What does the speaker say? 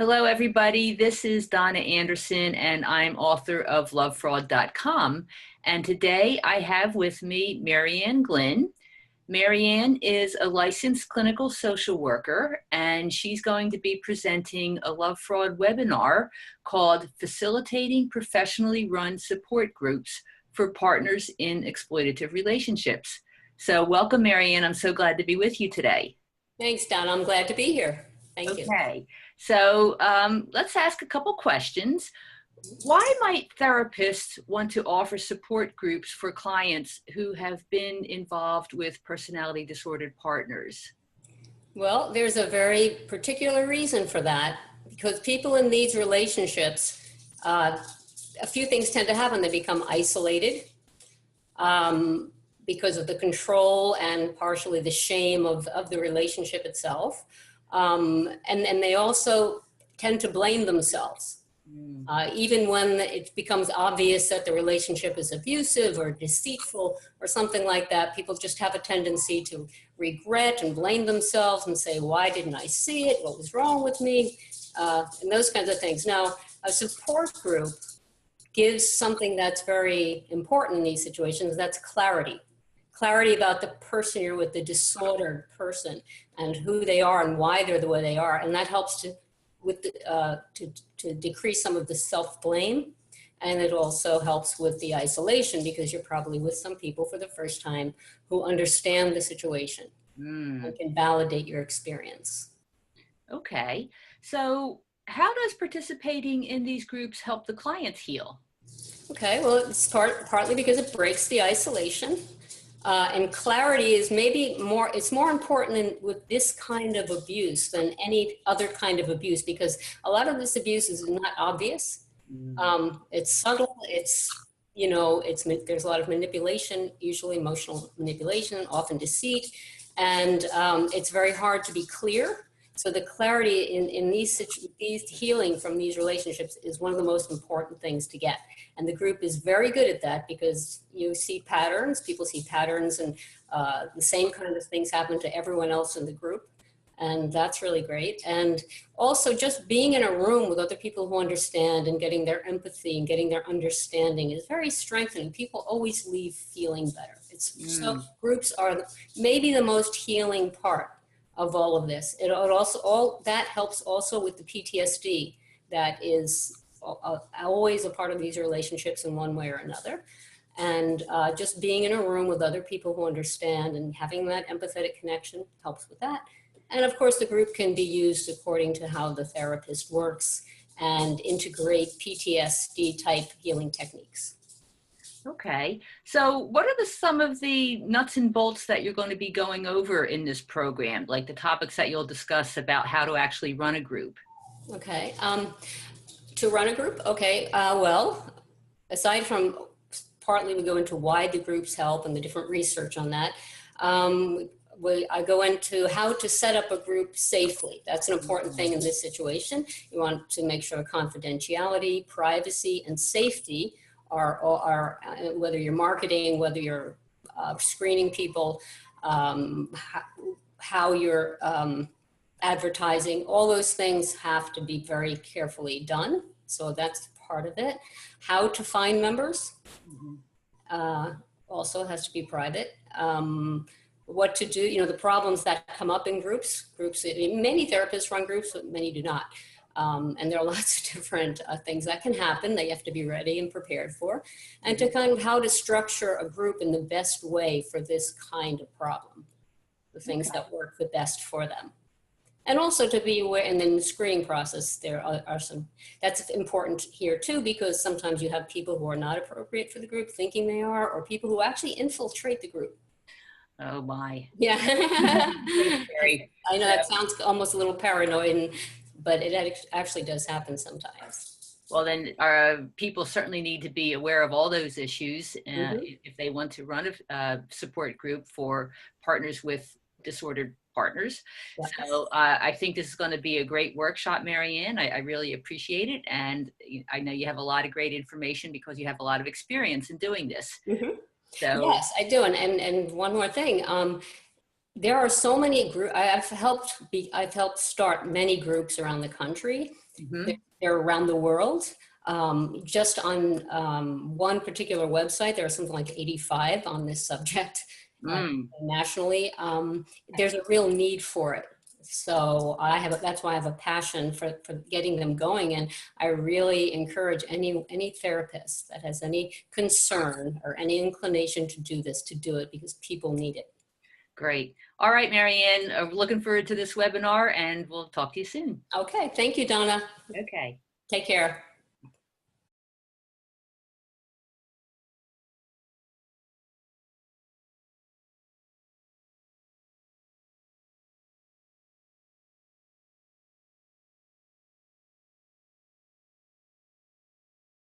Hello, everybody. This is Donna Anderson, and I'm author of lovefraud.com. And today I have with me Ann Glynn. Ann is a licensed clinical social worker, and she's going to be presenting a love fraud webinar called Facilitating Professionally Run Support Groups for Partners in Exploitative Relationships. So welcome, Ann. I'm so glad to be with you today. Thanks, Donna. I'm glad to be here. Thank you. Okay, so let's ask a couple questions. Why might therapists want to offer support groups for clients who have been involved with personality disordered partners? Well, there's a very particular reason for that, because people in these relationships, a few things tend to happen. They become isolated because of the control and partially the shame of the relationship itself. And they also tend to blame themselves. Even when it becomes obvious that the relationship is abusive or deceitful or something like that, people just have a tendency to regret and blame themselves and say, why didn't I see it? What was wrong with me? And those kinds of things. Now, a support group gives something that's very important in these situations. That's clarity. Clarity about the person you're with, the disordered person, and who they are and why they're the way they are. And that helps to decrease some of the self-blame. And it also helps with the isolation, because you're probably with some people for the first time who understand the situation and can validate your experience. Okay, so how does participating in these groups help the clients heal? Okay, well, it's partly because it breaks the isolation. And clarity is it's more important with this kind of abuse than any other kind of abuse, because a lot of this abuse is not obvious. It's subtle, there's a lot of manipulation, usually emotional manipulation, often deceit, and it's very hard to be clear. So the clarity in these healing from these relationships is one of the most important things to get. And the group is very good at that, because you see patterns, people see patterns, and the same kind of things happen to everyone else in the group. And that's really great. And also just being in a room with other people who understand and getting their empathy and getting their understanding is very strengthening. People always leave feeling better. So groups are maybe the most healing part of all of this. It also, all that helps also with the PTSD that is always a part of these relationships in one way or another. And just being in a room with other people who understand and having that empathetic connection helps with that. And of course, the group can be used according to how the therapist works and integrate PTSD type healing techniques. Okay, so what are some of the nuts and bolts that you're going to be going over in this program, like the topics that you'll discuss about how to actually run a group? Okay, to run a group, okay, well, aside from partly we go into why the groups help and the different research on that, I go into how to set up a group safely. That's an important thing in this situation. You want to make sure confidentiality, privacy, and safety are whether you're marketing, whether you're screening people, how you're advertising, all those things have to be very carefully done. So that's part of it. How to find members also has to be private. What to do, the problems that come up in groups, many therapists run groups, but many do not. And there are lots of different things that can happen that you have to be ready and prepared for, and to kind of how to structure a group in the best way for this kind of problem, the things that work the best for them. And also to be aware, and then the screening process, there are some, that's important here too, because sometimes you have people who are not appropriate for the group thinking they are, or people who actually infiltrate the group. Oh my. Yeah. I know that sounds almost a little paranoid, but it actually does happen sometimes. Well, then people certainly need to be aware of all those issues if they want to run a support group for partners with disordered partners. Yes. So I think this is going to be a great workshop, Ann. I really appreciate it. And I know you have a lot of great information because you have a lot of experience in doing this. So yes, I do. And one more thing. There are so many groups. I've helped start many groups around the country. Mm-hmm. They're around the world. Just on one particular website, there are something like 85 on this subject nationally. There's a real need for it. So that's why I have a passion for getting them going. And I really encourage any therapist that has any concern or any inclination to do this, to do it, because people need it. Great. All right, Marianne, looking forward to this webinar, and we'll talk to you soon. Okay. Thank you, Donna. Okay. Take care.